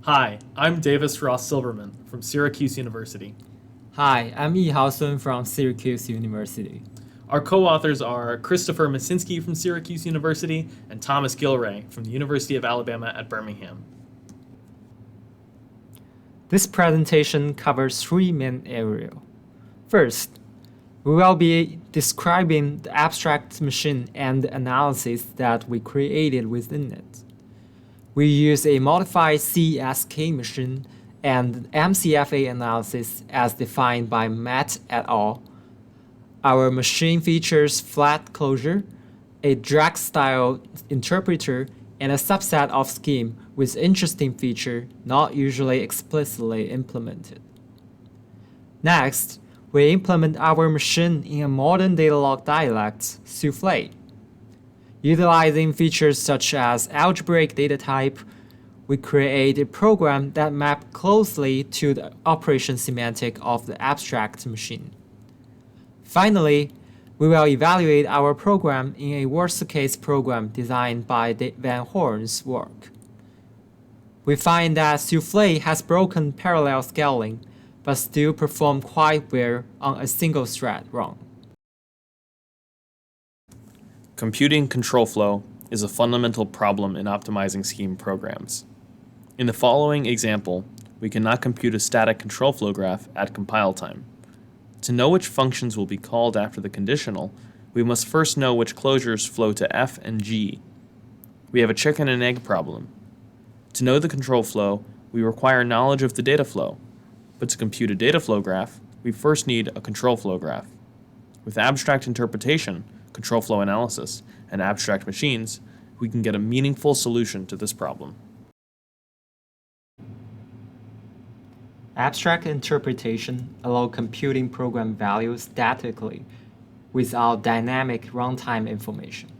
Hi, I'm Davis Ross Silverman from Syracuse University. Hi, I'm Yihao Sun from Syracuse University. Our co-authors are Christopher Masinski from Syracuse University and Thomas Gilray from the University of Alabama at Birmingham. This presentation covers three main areas. First, we will be describing the abstract machine and the analysis that we created within it. We use a modified CESK machine and MCFA analysis as defined by Matt et al. Our machine features flat closure, a drag-style interpreter, and a subset of scheme with interesting feature not usually explicitly implemented. Next, we implement our machine in a modern Datalog dialect, Souffle. Utilizing features such as algebraic data type, we create a program that maps closely to the operation semantic of the abstract machine. Finally, we will evaluate our program in a worst-case program designed by Van Horn's work. We find that Souffle has broken parallel scaling, but still performs quite well on a single thread run. Computing control flow is a fundamental problem in optimizing scheme programs. In the following example, we cannot compute a static control flow graph at compile time. To know which functions will be called after the conditional, we must first know which closures flow to F and G. We have a chicken and egg problem. To know the control flow, we require knowledge of the data flow, but to compute a data flow graph, we first need a control flow graph. With abstract interpretation, control flow analysis, and abstract machines, we can get a meaningful solution to this problem. Abstract interpretation allows computing program values statically without dynamic runtime information.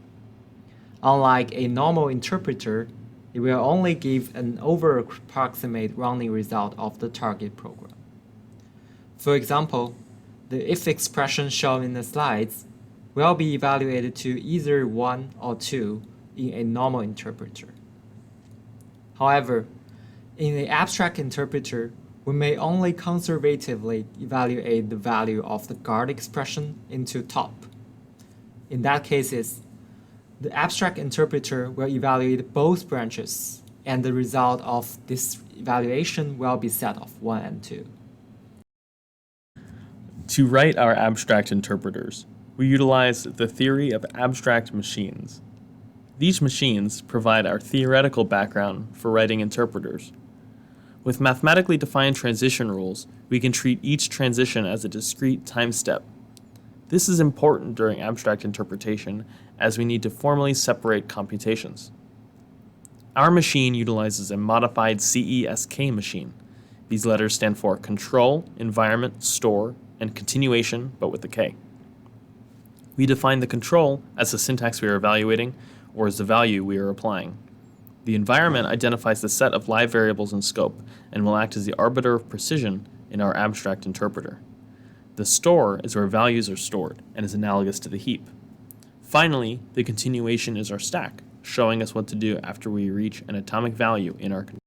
Unlike a normal interpreter, it will only give an over-approximate running result of the target program. For example, the if expression shown in the slides will be evaluated to either 1 or 2 in a normal interpreter. However, in the abstract interpreter, we may only conservatively evaluate the value of the guard expression into top. In that case, the abstract interpreter will evaluate both branches, and the result of this evaluation will be set of 1 and 2. To write our abstract interpreters, we utilize the theory of abstract machines. These machines provide our theoretical background for writing interpreters. With mathematically defined transition rules, we can treat each transition as a discrete time step. This is important during abstract interpretation as we need to formally separate computations. Our machine utilizes a modified CESK machine. These letters stand for control, environment, store, and continuation, but with a K. We define the control as the syntax we are evaluating or as the value we are applying. The environment identifies the set of live variables in scope and will act as the arbiter of precision in our abstract interpreter. The store is where values are stored and is analogous to the heap. Finally, the continuation is our stack, showing us what to do after we reach an atomic value in our control.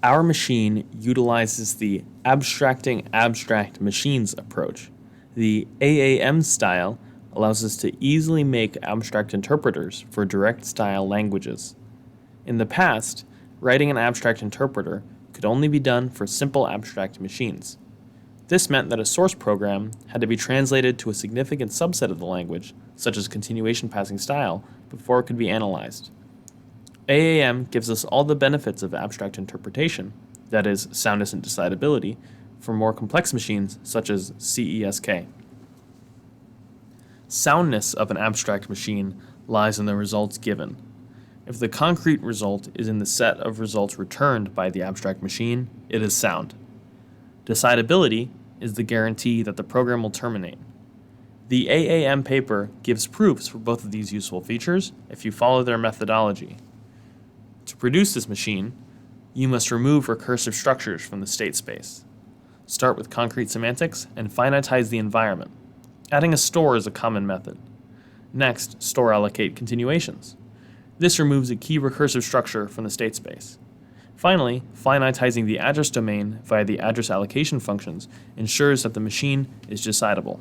Our machine utilizes the abstracting abstract machines approach. The AAM style allows us to easily make abstract interpreters for direct style languages. In the past, writing an abstract interpreter could only be done for simple abstract machines. This meant that a source program had to be translated to a significant subset of the language, such as continuation passing style, before it could be analyzed. AAM gives us all the benefits of abstract interpretation, that is, soundness and decidability, for more complex machines such as CESK. Soundness of an abstract machine lies in the results given. If the concrete result is in the set of results returned by the abstract machine, it is sound. Decidability is the guarantee that the program will terminate. The AAM paper gives proofs for both of these useful features if you follow their methodology. To produce this machine, you must remove recursive structures from the state space. Start with concrete semantics and finitize the environment. Adding a store is a common method. Next, store allocate continuations. This removes a key recursive structure from the state space. Finally, finitizing the address domain via the address allocation functions ensures that the machine is decidable.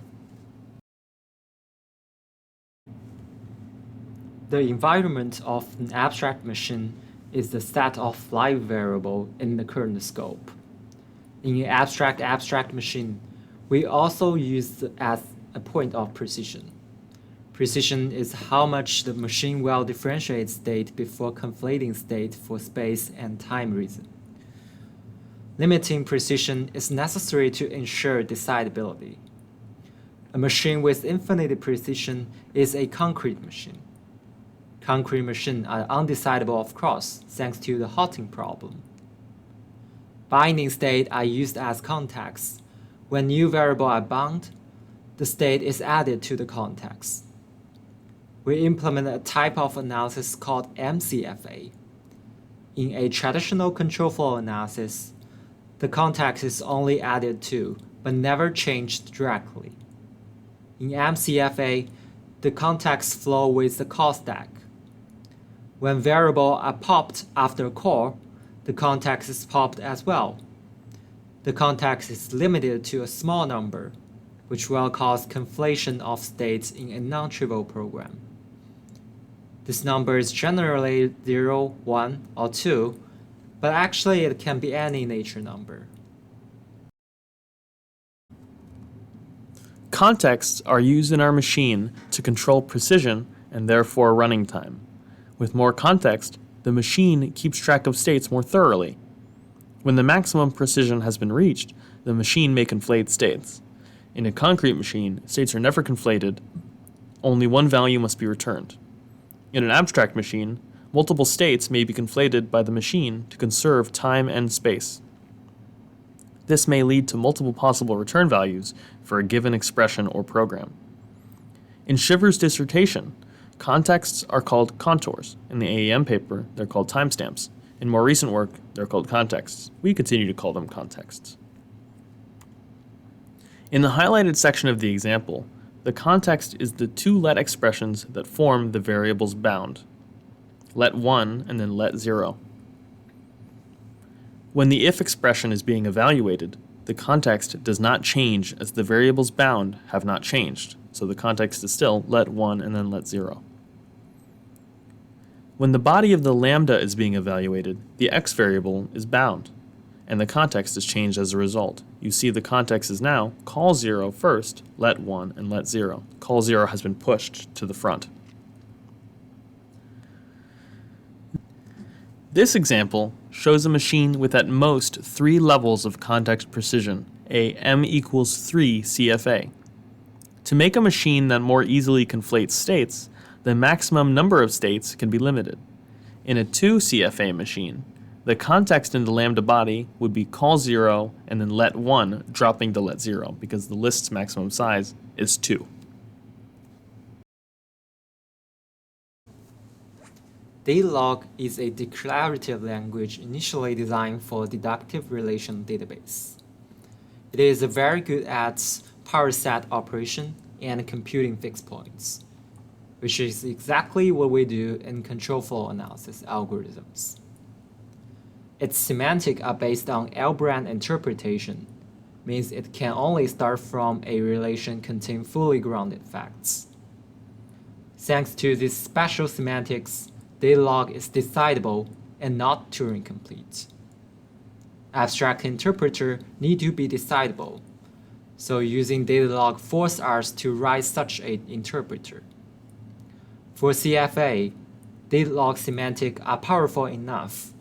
The environment of an abstract machine is the set of live variables in the kernel scope. In an abstract machine, we also use it as a point of precision. Precision is how much the machine will differentiate state before conflating state for space and time reason. Limiting precision is necessary to ensure decidability. A machine with infinite precision is a concrete machine. Concrete machines are undecidable, of course, thanks to the halting problem. Binding state are used as context. When new variables are bound, the state is added to the context. We implement a type of analysis called MCFA. In a traditional control flow analysis, the context is only added to, but never changed directly. In MCFA, the context flow with the call stack. When variables are popped after a call, the context is popped as well. The context is limited to a small number, which will cause conflation of states in a non-trivial program. This number is generally 0, 1, or 2, but actually it can be any natural number. Contexts are used in our machine to control precision and therefore running time. With more context, the machine keeps track of states more thoroughly. When the maximum precision has been reached, the machine may conflate states. In a concrete machine, states are never conflated, only one value must be returned. In an abstract machine, multiple states may be conflated by the machine to conserve time and space. This may lead to multiple possible return values for a given expression or program. In Shiver's dissertation, contexts are called contours. In the AEM paper, they're called timestamps. In more recent work, they're called contexts. We continue to call them contexts. In the highlighted section of the example, the context is the two let expressions that form the variable's bound. Let 1 and then let 0. When the if expression is being evaluated, the context does not change as the variables bound have not changed, so the context is still let 1 and then let 0. When the body of the lambda is being evaluated, the x variable is bound, and the context is changed as a result. You see the context is now call 0 first, let 1, and let 0. Call 0 has been pushed to the front. This example shows a machine with at most 3 levels of context precision, a m equals 3 CFA. To make a machine that more easily conflates states, the maximum number of states can be limited. In a 2 CFA machine, the context in the lambda body would be call 0 and then let 1, dropping to let 0, because the list's maximum size is 2. Datalog is a declarative language initially designed for deductive relation database. It is very good at power set operation and computing fixed points, which is exactly what we do in control flow analysis algorithms. Its semantics are based on L-brand interpretation, means it can only start from a relation containing fully grounded facts. Thanks to this special semantics, Datalog is decidable and not Turing complete. Abstract interpreter need to be decidable, so using Datalog forces us to write such an interpreter. For CFA, Datalog semantics are powerful enough,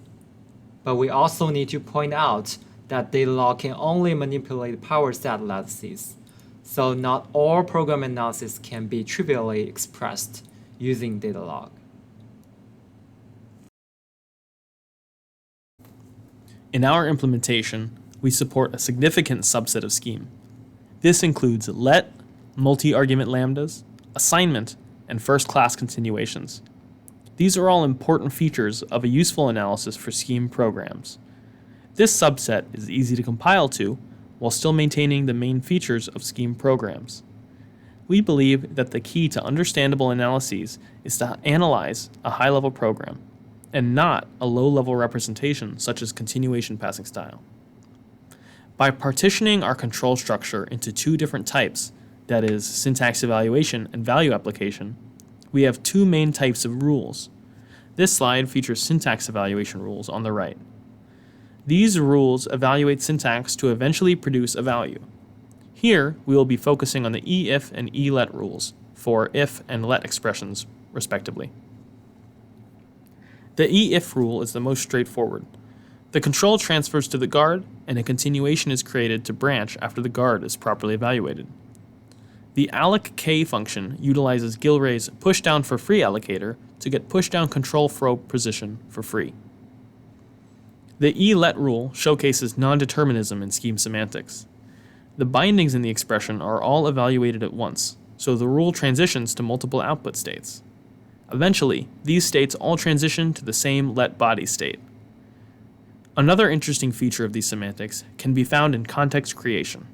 but we also need to point out that Datalog can only manipulate power set lattices, so not all program analysis can be trivially expressed using Datalog. In our implementation, we support a significant subset of scheme. This includes let, multi-argument lambdas, assignment, and first-class continuations. These are all important features of a useful analysis for scheme programs. This subset is easy to compile to while still maintaining the main features of scheme programs. We believe that the key to understandable analyses is to analyze a high-level program, and not a low-level representation such as continuation passing style. By partitioning our control structure into two different types, that is, syntax evaluation and value application, we have two main types of rules. This slide features syntax evaluation rules on the right. These rules evaluate syntax to eventually produce a value. Here, we will be focusing on the if and let rules for if and let expressions, respectively. The if rule is the most straightforward. The control transfers to the guard, and a continuation is created to branch after the guard is properly evaluated. The alloc_k function utilizes Gilray's pushdown for free allocator to get pushdown control flow position for free. The let rule showcases non-determinism in scheme semantics. The bindings in the expression are all evaluated at once, so the rule transitions to multiple output states. Eventually, these states all transition to the same let body state. Another interesting feature of these semantics can be found in context creation.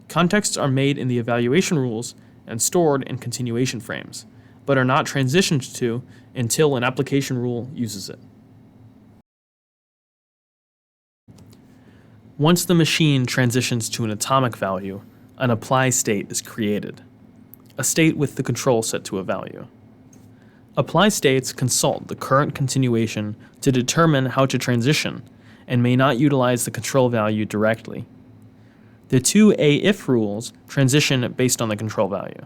Contexts are made in the evaluation rules and stored in continuation frames, but are not transitioned to until an application rule uses it. Once the machine transitions to an atomic value, an apply state is created, a state with the control set to a value. Apply states consult the current continuation to determine how to transition and may not utilize the control value directly. The two if rules transition based on the control value.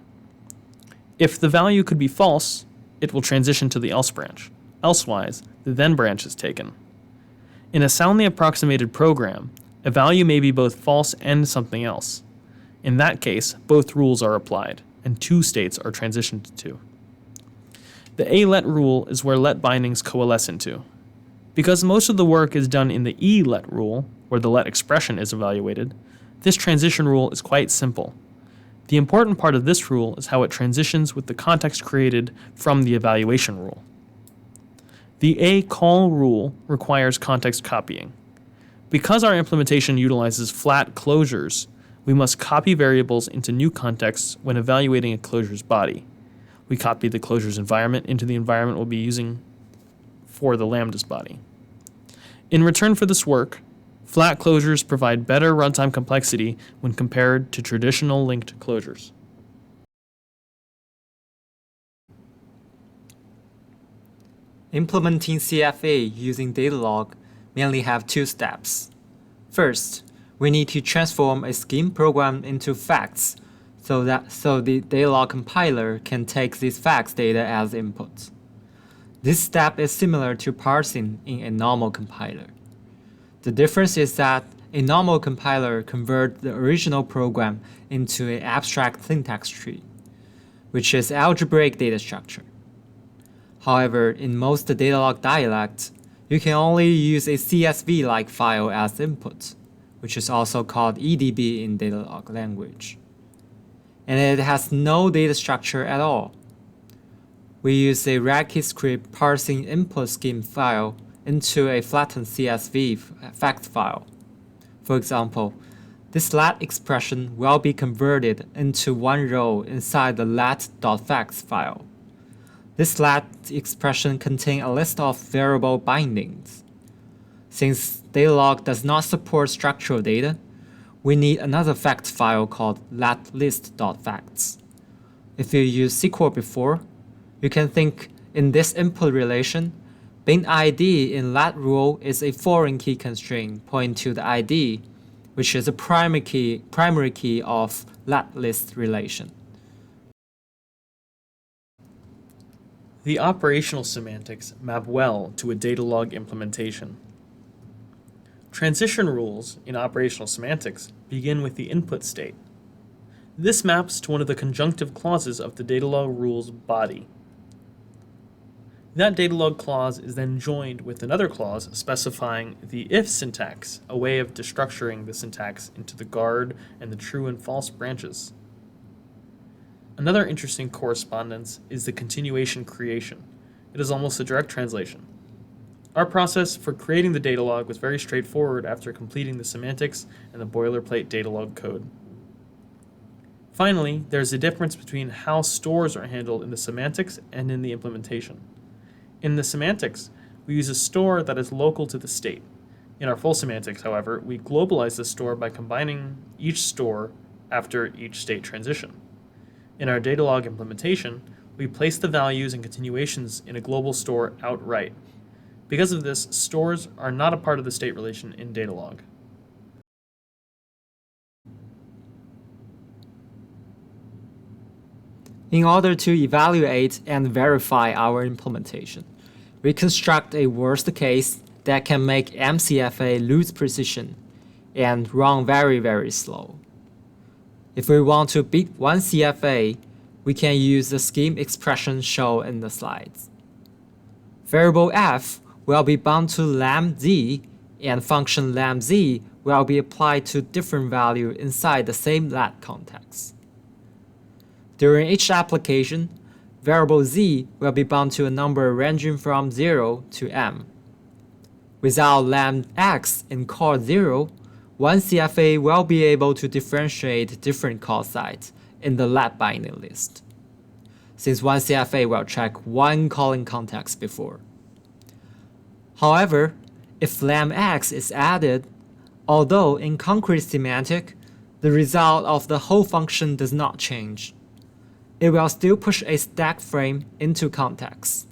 If the value could be false, it will transition to the else branch. Elsewise, the then branch is taken. In a soundly approximated program, a value may be both false and something else. In that case, both rules are applied, and two states are transitioned to. The let rule is where let bindings coalesce into. Because most of the work is done in the let rule, where the let expression is evaluated, this transition rule is quite simple. The important part of this rule is how it transitions with the context created from the evaluation rule. The call rule requires context copying. Because our implementation utilizes flat closures, we must copy variables into new contexts when evaluating a closure's body. We copy the closure's environment into the environment we'll be using for the lambda's body. In return for this work, flat closures provide better runtime complexity when compared to traditional linked closures. Implementing CFA using Datalog mainly have two steps. First, we need to transform a scheme program into facts so the Datalog compiler can take these facts data as input. This step is similar to parsing in a normal compiler. The difference is that a normal compiler converts the original program into an abstract syntax tree, which is algebraic data structure. However, in most Datalog dialects, you can only use a CSV-like file as input, which is also called EDB in Datalog language. And it has no data structure at all. We use a Racky script parsing input scheme file into a flattened CSV fact file. For example, this lat expression will be converted into one row inside the lat.facts file. This lat expression contains a list of variable bindings. Since Datalog does not support structural data, we need another fact file called latlist.facts. If you used SQL before, you can think in this input relation, bin ID in lat rule is a foreign key constraint pointing to the ID, which is a primary key of lat list relation. The operational semantics map well to a Datalog implementation. Transition rules in operational semantics begin with the input state. This maps to one of the conjunctive clauses of the Datalog rules body. That Datalog clause is then joined with another clause specifying the if syntax, a way of destructuring the syntax into the guard and the true and false branches. Another interesting correspondence is the continuation creation. It is almost a direct translation. Our process for creating the Datalog was very straightforward after completing the semantics and the boilerplate Datalog code. Finally, there's a difference between how stores are handled in the semantics and in the implementation. In the semantics, we use a store that is local to the state. In our full semantics, however, we globalize the store by combining each store after each state transition. In our Datalog implementation, we place the values and continuations in a global store outright. Because of this, stores are not a part of the state relation in Datalog. In order to evaluate and verify our implementation, we construct a worst case that can make MCFA lose precision and run very, very slow. If we want to beat 1 CFA, we can use the scheme expression shown in the slides. Variable f will be bound to lamZ, and function lamZ will be applied to different value inside the same lat context. During each application, variable z will be bound to a number ranging from 0 to m. Without lamx in call 0, 1 CFA will be able to differentiate different call sites in the lat binding list, since 1 CFA will check one calling context before. However, if lamx is added, although in concrete semantic, the result of the whole function does not change, it will still push a stack frame into context,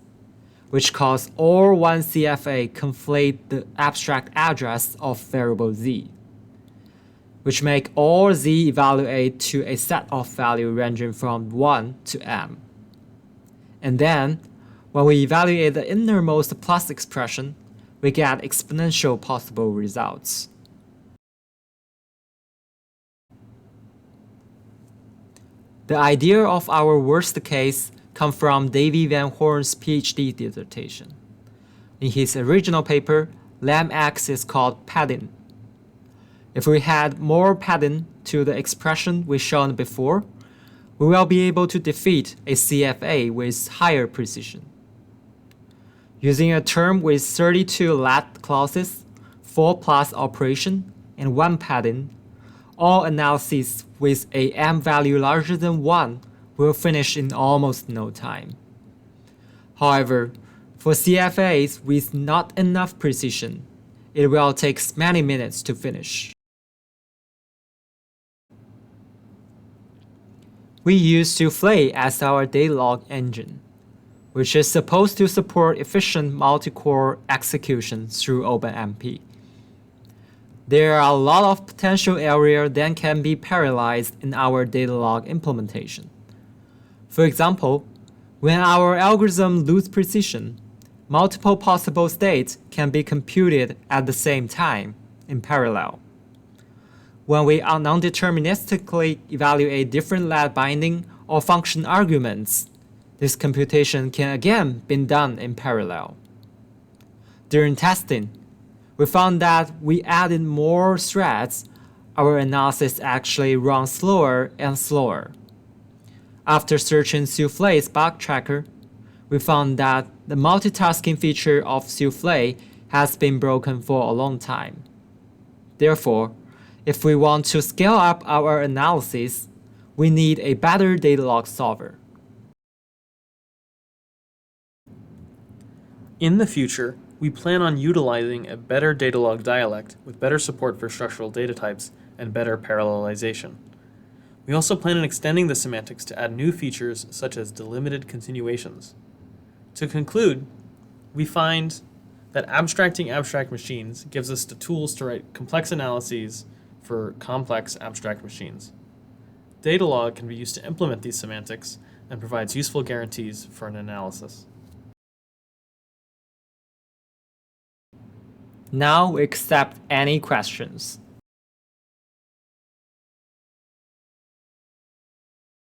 which cause all 1 CFA conflate the abstract address of variable z, which make all z evaluate to a set of value ranging from 1 to m. And then, when we evaluate the innermost plus expression, we get exponential possible results. The idea of our worst case comes from Davy Van Horn's PhD dissertation. In his original paper, lamx is called padding. If we add more padding to the expression we shown before, we will be able to defeat a CFA with higher precision. Using a term with 32 lat clauses, 4 plus operation, and 1 padding, all analyses with a m value larger than 1 will finish in almost no time. However, for CFAs with not enough precision, it will take many minutes to finish. We use Souffle as our Datalog engine, which is supposed to support efficient multi-core execution through OpenMP. There are a lot of potential areas that can be parallelized in our Datalog implementation. For example, when our algorithm loses precision, multiple possible states can be computed at the same time in parallel. When we non-deterministically evaluate different lat binding or function arguments, this computation can again be done in parallel. During testing, we found that we added more threads, our analysis actually runs slower and slower. After searching Souffle's bug tracker, we found that the multitasking feature of Souffle has been broken for a long time. Therefore, if we want to scale up our analysis, we need a better Datalog solver. In the future, we plan on utilizing a better Datalog dialect with better support for structural data types and better parallelization. We also plan on extending the semantics to add new features such as delimited continuations. To conclude, we find that abstracting abstract machines gives us the tools to write complex analyses for complex abstract machines. Datalog can be used to implement these semantics and provides useful guarantees for an analysis. Now we accept any questions.